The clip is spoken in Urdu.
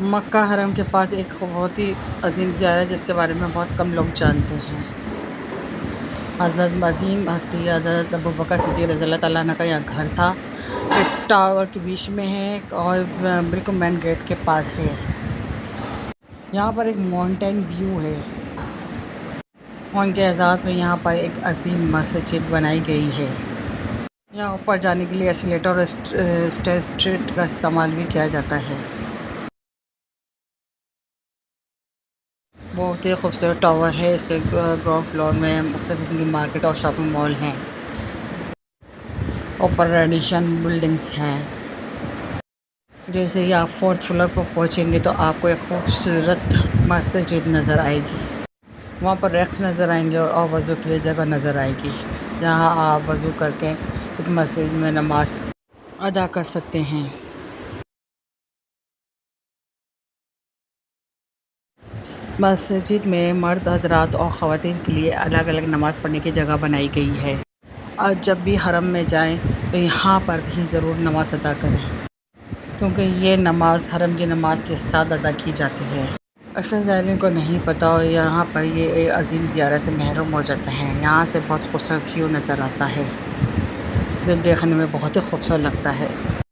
مکہ حرم کے پاس ایک بہت ہی عظیم زیارت ہے جس کے بارے میں بہت کم لوگ جانتے ہیں۔ حضرت عظیم ہستی حضرت ابوبکر صدیق رضی اللہ تعالیٰ عنہ کا یہاں گھر تھا۔ ایک ٹاور کے بیچ میں ہے اور بالکل مین گیٹ کے پاس ہے۔ یہاں پر ایک ماؤنٹین ویو ہے۔ ان کے اعزاز میں یہاں پر ایک عظیم مسجد بنائی گئی ہے۔ یہاں اوپر جانے کے لیے ایسیلیٹر اور اسٹریٹ کا استعمال بھی کیا جاتا ہے۔ بہت ہی خوبصورت ٹاور ہے۔ اس کے گراؤنڈ فلور میں مختلف قسم کی مارکیٹ اور شاپنگ مال ہیں۔ اوپر ریڈیشن بلڈنگز ہیں۔ جیسے ہی آپ فورتھ فلور پر پہنچیں گے تو آپ کو ایک خوبصورت مسجد نظر آئے گی۔ وہاں پر ریکس نظر آئیں گے اور وضو کے لیے جگہ نظر آئے گی، جہاں آپ وضو کر کے اس مسجد میں نماز ادا کر سکتے ہیں۔ مسجد میں مرد حضرات اور خواتین کے لیے الگ الگ نماز پڑھنے کی جگہ بنائی گئی ہے۔ اور جب بھی حرم میں جائیں تو یہاں پر بھی ضرور نماز ادا کریں، کیونکہ یہ نماز حرم کی نماز کے ساتھ ادا کی جاتی ہے۔ اکثر زائرین کو نہیں پتہ اور یہاں پر یہ عظیم زیارت سے محروم ہو جاتے ہیں۔ یہاں سے بہت خوبصورت ویو نظر آتا ہے جو دیکھنے میں بہت ہی خوبصورت لگتا ہے۔